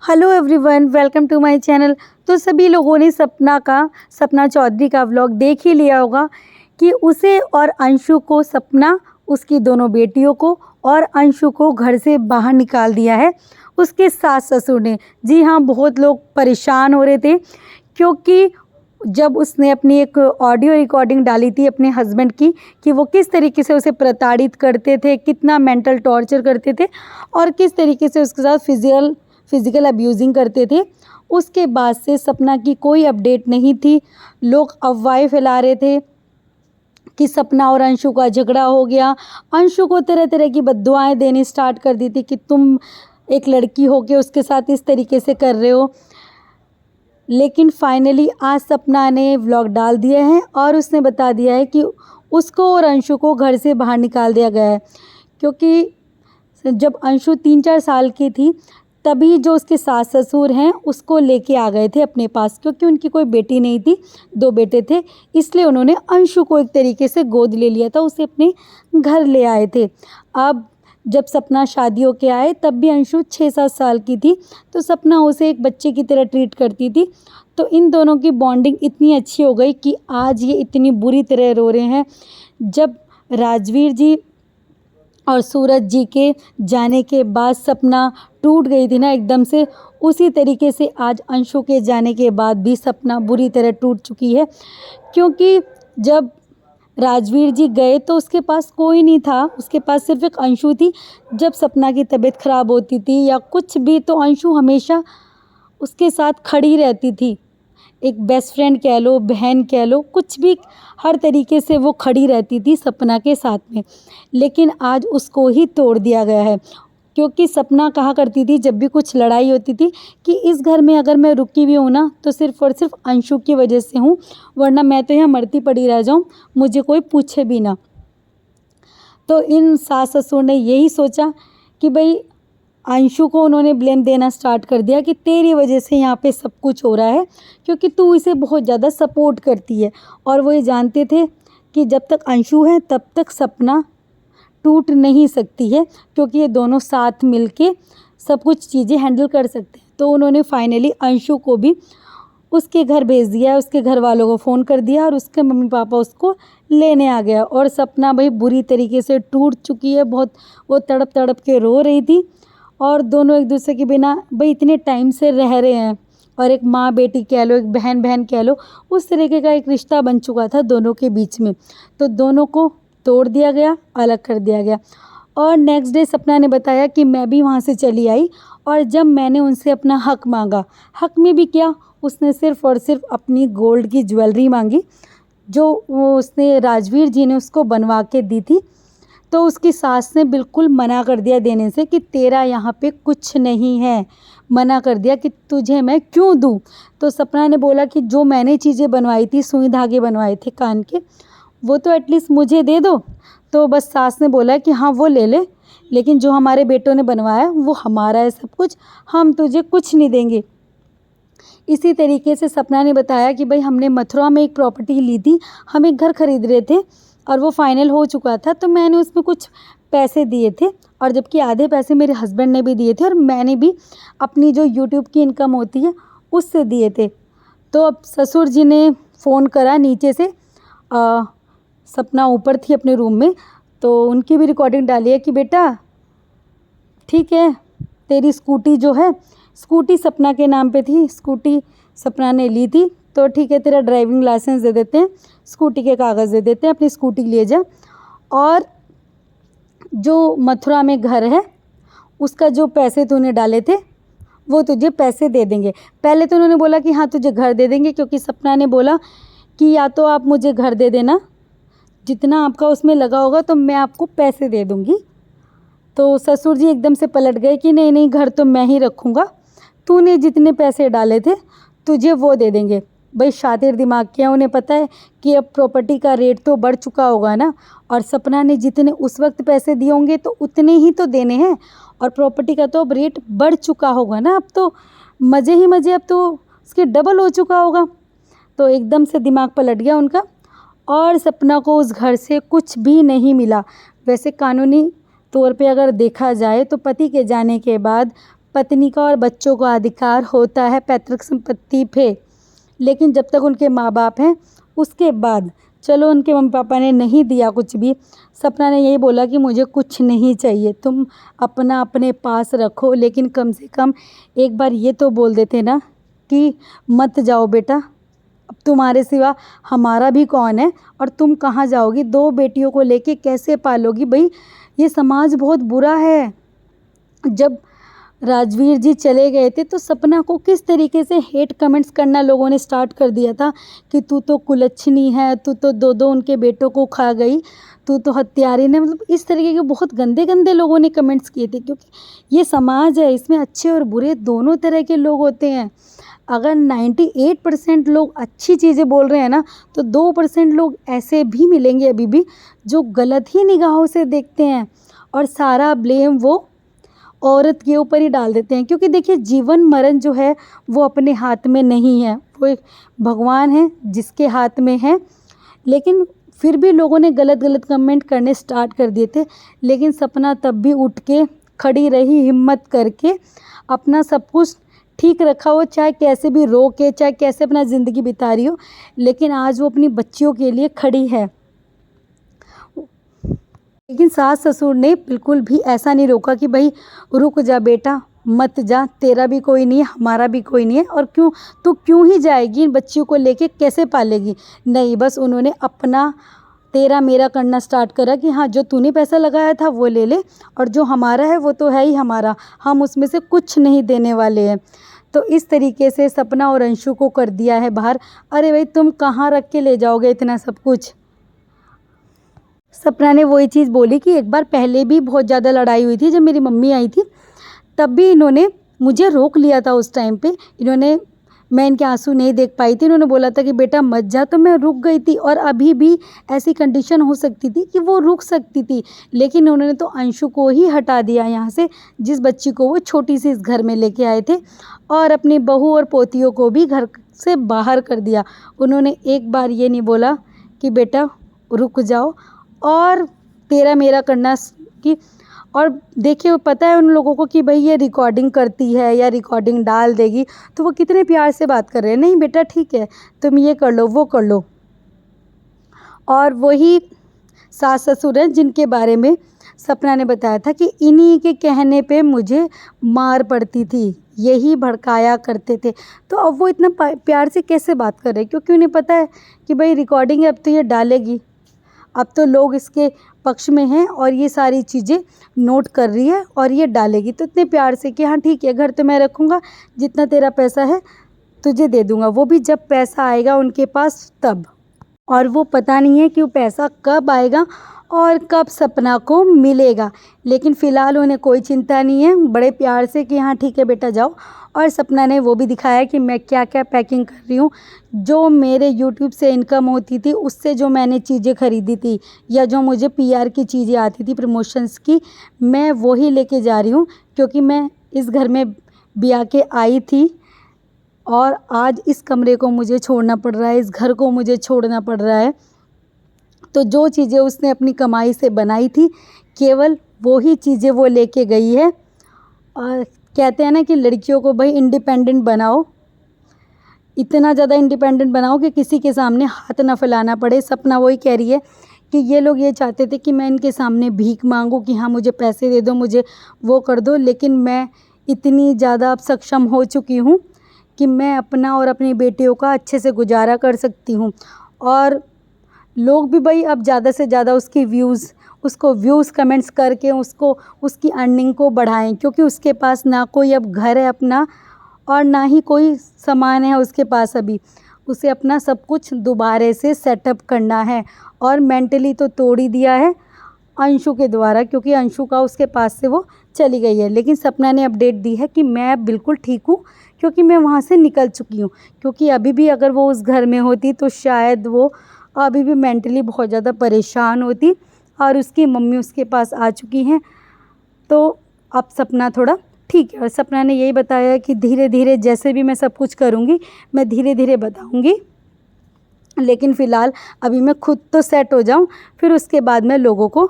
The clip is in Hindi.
Hello everyone, welcome to my channel. तो सभी लोगों ने सपना चौधरी का व्लॉग देख ही लिया होगा कि उसे और अंशु को, सपना उसकी दोनों बेटियों को और अंशु को घर से बाहर निकाल दिया है उसके सास ससुर ने। जी हाँ, बहुत लोग परेशान हो रहे थे क्योंकि जब उसने अपनी एक ऑडियो रिकॉर्डिंग डाली थी अपने हस्बैंड की कि वो किस तरीके से उसे प्रताड़ित करते थे, कितना मेंटल टॉर्चर करते थे और किस तरीके से उसके साथ फिज़िकल अब्यूजिंग करते थे। उसके बाद से सपना की कोई अपडेट नहीं थी। लोग अफवाहें फैला रहे थे कि सपना और अंशु का झगड़ा हो गया। अंशु को तरह तरह की बद्दुआएं देनी स्टार्ट कर दी थी कि तुम एक लड़की हो के उसके साथ इस तरीके से कर रहे हो। लेकिन फाइनली आज सपना ने व्लॉग डाल दिया है और उसने बता दिया है कि उसको और अंशु को घर से बाहर निकाल दिया गया है, क्योंकि जब अंशु 3-4 साल की थी तभी जो उसके सास ससुर हैं उसको लेके आ गए थे अपने पास, क्योंकि उनकी कोई बेटी नहीं थी, 2 बेटे थे, इसलिए उन्होंने अंशु को एक तरीके से गोद ले लिया था, उसे अपने घर ले आए थे। अब जब सपना शादी होके आए तब भी अंशु 6-7 साल की थी, तो सपना उसे एक बच्चे की तरह ट्रीट करती थी। तो इन दोनों की बॉन्डिंग इतनी अच्छी हो गई कि आज ये इतनी बुरी तरह रो रहे हैं। जब राजवीर जी और सूरज जी के जाने के बाद सपना टूट गई थी ना एकदम से, उसी तरीके से आज अंशु के जाने के बाद भी सपना बुरी तरह टूट चुकी है। क्योंकि जब राजवीर जी गए तो उसके पास कोई नहीं था, उसके पास सिर्फ एक अंशु थी। जब सपना की तबीयत ख़राब होती थी या कुछ भी तो अंशु हमेशा उसके साथ खड़ी रहती थी। एक बेस्ट फ्रेंड कह लो, बहन कह लो, कुछ भी, हर तरीके से वो खड़ी रहती थी सपना के साथ में। लेकिन आज उसको ही तोड़ दिया गया है, क्योंकि सपना कहा करती थी जब भी कुछ लड़ाई होती थी कि इस घर में अगर मैं रुकी हुई हूँ ना तो सिर्फ़ और सिर्फ अंशु की वजह से हूँ, वरना मैं तो यहाँ मरती पड़ी रह जाऊँ, मुझे कोई पूछे भी ना। तो इन सास ससुर ने यही सोचा कि भाई अंशु को उन्होंने ब्लेम देना स्टार्ट कर दिया कि तेरी वजह से यहाँ पे सब कुछ हो रहा है, क्योंकि तू इसे बहुत ज़्यादा सपोर्ट करती है। और वो ये जानते थे कि जब तक अंशु है तब तक सपना टूट नहीं सकती है, क्योंकि ये दोनों साथ मिलके सब कुछ चीज़ें हैंडल कर सकते हैं। तो उन्होंने फाइनली अंशु को भी उसके घर भेज दिया, उसके घर वालों को फ़ोन कर दिया और उसके मम्मी पापा उसको लेने आ गया। और सपना भाई बुरी तरीके से टूट चुकी है, बहुत वो तड़प तड़प के रो रही थी। और दोनों एक दूसरे के बिना भाई इतने टाइम से रह रहे हैं, और एक माँ बेटी कह लो, एक बहन बहन कह लो, उस तरीके का एक रिश्ता बन चुका था दोनों के बीच में। तो दोनों को तोड़ दिया गया, अलग कर दिया गया। और नेक्स्ट डे सपना ने बताया कि मैं भी वहाँ से चली आई, और जब मैंने उनसे अपना हक मांगा, हक में भी क्या, उसने सिर्फ़ और सिर्फ अपनी गोल्ड की ज्वेलरी मांगी जो वो उसने राजवीर जी ने उसको बनवा के दी थी। तो उसकी सास ने बिल्कुल मना कर दिया देने से कि तेरा यहाँ पे कुछ नहीं है, मना कर दिया कि तुझे मैं क्यों दूँ। तो सपना ने बोला कि जो मैंने चीज़ें बनवाई थी, सुई धागे बनवाए थे कान के, वो तो एटलीस्ट मुझे दे दो। तो बस सास ने बोला कि हाँ वो ले ले, लेकिन जो हमारे बेटों ने बनवाया वो हमारा है सब कुछ, हम तुझे कुछ नहीं देंगे। इसी तरीके से सपना ने बताया कि भाई हमने मथुरा में एक प्रॉपर्टी ली थी, हम एक घर खरीद रहे थे और वो फाइनल हो चुका था, तो मैंने उसमें कुछ पैसे दिए थे, और जबकि आधे पैसे मेरे हस्बैंड ने भी दिए थे और मैंने भी अपनी जो यूट्यूब की इनकम होती है उससे दिए थे। तो अब ससुर जी ने फ़ोन करा नीचे से, सपना ऊपर थी अपने रूम में, तो उनकी भी रिकॉर्डिंग डाली है कि बेटा ठीक है, तेरी स्कूटी जो है, स्कूटी सपना के नाम पे थी, स्कूटी सपना ने ली थी, तो ठीक है तेरा ड्राइविंग लाइसेंस दे देते हैं, स्कूटी के कागज़ दे देते हैं, अपनी स्कूटी ले जा, और जो मथुरा में घर है उसका जो पैसे तूने डाले थे वो तुझे पैसे दे देंगे। पहले तो उन्होंने बोला कि हाँ तुझे घर दे देंगे, क्योंकि सपना ने बोला कि या तो आप मुझे घर दे देना, जितना आपका उसमें लगा होगा तो मैं आपको पैसे दे दूँगी। तो ससुर जी एकदम से पलट गए कि नहीं नहीं, घर तो मैं ही रखूँगा, तूने जितने पैसे डाले थे तुझे वो दे देंगे। भाई शातिर दिमाग के हैं, उन्हें पता है कि अब प्रॉपर्टी का रेट तो बढ़ चुका होगा ना, और सपना ने जितने उस वक्त पैसे दिए होंगे तो उतने ही तो देने हैं, और प्रॉपर्टी का तो अब रेट बढ़ चुका होगा ना, अब तो मज़े ही मज़े, अब तो उसके डबल हो चुका होगा। तो एकदम से दिमाग पलट गया उनका, और सपना को उस घर से कुछ भी नहीं मिला। वैसे कानूनी तौर पे अगर देखा जाए तो पति के जाने के बाद पत्नी का और बच्चों का अधिकार होता है पैतृक संपत्ति पे, लेकिन जब तक उनके माँ बाप हैं, उसके बाद चलो उनके मम्मी पापा ने नहीं दिया कुछ भी, सपना ने यही बोला कि मुझे कुछ नहीं चाहिए, तुम अपना अपने पास रखो, लेकिन कम से कम एक बार ये तो बोल देते ना कि मत जाओ बेटा, अब तुम्हारे सिवा हमारा भी कौन है और तुम कहाँ जाओगी, 2 बेटियों को लेके कैसे पालोगी। भाई ये समाज बहुत बुरा है। जब राजवीर जी चले गए थे तो सपना को किस तरीके से हेट कमेंट्स करना लोगों ने स्टार्ट कर दिया था कि तू तो कुलच्छनी है, तू तो 2 उनके बेटों को खा गई, तू तो हत्यारी ने, मतलब इस तरीके के बहुत गंदे गंदे लोगों ने कमेंट्स किए थे। क्योंकि ये समाज है, इसमें अच्छे और बुरे दोनों तरह के लोग होते हैं। अगर 98% लोग अच्छी चीज़ें बोल रहे हैं ना, तो 2% लोग ऐसे भी मिलेंगे अभी भी जो गलत ही निगाहों से देखते हैं और सारा ब्लेम वो औरत के ऊपर ही डाल देते हैं। क्योंकि देखिए जीवन मरण जो है वो अपने हाथ में नहीं है, वो एक भगवान है जिसके हाथ में है। लेकिन फिर भी लोगों ने गलत गलत कमेंट करने स्टार्ट कर दिए थे, लेकिन सपना तब भी उठ के खड़ी रही, हिम्मत करके अपना सब कुछ ठीक रखा हो, चाहे कैसे भी रो के, चाहे कैसे अपना ज़िंदगी बिता रही हो, लेकिन आज वो अपनी बच्चियों के लिए खड़ी है। लेकिन सास ससुर ने बिल्कुल भी ऐसा नहीं रोका कि भाई रुक जा बेटा, मत जा, तेरा भी कोई नहीं है, हमारा भी कोई नहीं है, और तू क्यों ही जाएगी, इन बच्चियों को लेके कैसे पालेगी। नहीं, बस उन्होंने अपना तेरा मेरा करना स्टार्ट करा कि हाँ जो तूने पैसा लगाया था वो ले ले, और जो हमारा है वो तो है ही हमारा, हम उसमें से कुछ नहीं देने वाले हैं। तो इस तरीके से सपना और अंशु को कर दिया है बाहर। अरे भाई तुम कहाँ रख के ले जाओगे इतना सब कुछ। सपना ने वही चीज़ बोली कि एक बार पहले भी बहुत ज़्यादा लड़ाई हुई थी, जब मेरी मम्मी आई थी तब भी इन्होंने मुझे रोक लिया था। उस टाइम पे मैं इनके आंसू नहीं देख पाई थी, इन्होंने बोला था कि बेटा मत जा, तो मैं रुक गई थी। और अभी भी ऐसी कंडीशन हो सकती थी कि वो रुक सकती थी, लेकिन उन्होंने तो अंशु को ही हटा दिया यहाँ से, जिस बच्ची को वो छोटी सी इस घर में लेके आए थे, और अपनी बहू और पोतियों को भी घर से बाहर कर दिया। उन्होंने एक बार ये नहीं बोला कि बेटा रुक जाओ और तेरा मेरा करना कि, और देखिए पता है उन लोगों को कि भाई ये रिकॉर्डिंग करती है या रिकॉर्डिंग डाल देगी, तो वो कितने प्यार से बात कर रहे हैं, नहीं बेटा ठीक है तुम ये कर लो वो कर लो। और वही सास ससुर हैं जिनके बारे में सपना ने बताया था कि इन्हीं के कहने पे मुझे मार पड़ती थी, यही भड़काया करते थे। तो अब वो इतना प्यार से कैसे बात कर रहे हैं, क्योंकि उन्हें पता है कि भाई रिकॉर्डिंग अब तो ये डालेगी, अब तो लोग इसके पक्ष में हैं और ये सारी चीज़ें नोट कर रही है और ये डालेगी। तो इतने प्यार से कि हाँ ठीक है, घर तो मैं रखूँगा, जितना तेरा पैसा है तुझे दे दूँगा, वो भी जब पैसा आएगा उनके पास तब। और वो पता नहीं है कि वो पैसा कब आएगा और कब सपना को मिलेगा, लेकिन फ़िलहाल उन्हें कोई चिंता नहीं है, बड़े प्यार से कि हाँ ठीक है बेटा जाओ। और सपना ने वो भी दिखाया कि मैं क्या क्या पैकिंग कर रही हूँ, जो मेरे यूट्यूब से इनकम होती थी उससे जो मैंने चीज़ें ख़रीदी थी, या जो मुझे PR की चीज़ें आती थी प्रमोशंस की, मैं वही लेके जा रही हूँ। क्योंकि मैं इस घर में ब्याह के आई थी और आज इस कमरे को मुझे छोड़ना पड़ रहा है, इस घर को मुझे छोड़ना पड़ रहा है। तो जो चीज़ें उसने अपनी कमाई से बनाई थी, केवल वो ही चीज़ें वो लेके गई है। और कहते हैं ना कि लड़कियों को भाई इंडिपेंडेंट बनाओ, इतना ज़्यादा इंडिपेंडेंट बनाओ कि किसी के सामने हाथ ना फैलाना पड़े। सपना वही कह रही है कि ये लोग ये चाहते थे कि मैं इनके सामने भीख मांगूँ कि हाँ मुझे पैसे दे दो, मुझे वो कर दो, लेकिन मैं इतनी ज़्यादा अब सक्षम हो चुकी हूँ कि मैं अपना और अपनी बेटियों का अच्छे से गुजारा कर सकती हूँ। और लोग भी भाई अब ज़्यादा से ज़्यादा उसको व्यूज़ कमेंट्स करके उसकी अर्निंग को बढ़ाएं, क्योंकि उसके पास ना कोई अब घर है अपना और ना ही कोई सामान है उसके पास। अभी उसे अपना सब कुछ दोबारे से सेटअप करना है, और मेंटली तो तोड़ ही दिया है अंशु के द्वारा, क्योंकि अंशु का उसके पास से वो चली गई है। लेकिन सपना ने अपडेट दी है कि मैं अब बिल्कुल ठीक हूँ, क्योंकि मैं वहाँ से निकल चुकी हूँ। क्योंकि अभी भी अगर वो उस घर में होती तो शायद वो अभी भी मेंटली बहुत ज़्यादा परेशान होती, और उसकी मम्मी उसके पास आ चुकी हैं। तो अब सपना थोड़ा ठीक है, और सपना ने यही बताया कि धीरे धीरे जैसे भी मैं सब कुछ करूँगी मैं धीरे धीरे बताऊँगी, लेकिन फ़िलहाल अभी मैं खुद तो सेट हो जाऊँ, फिर उसके बाद मैं लोगों को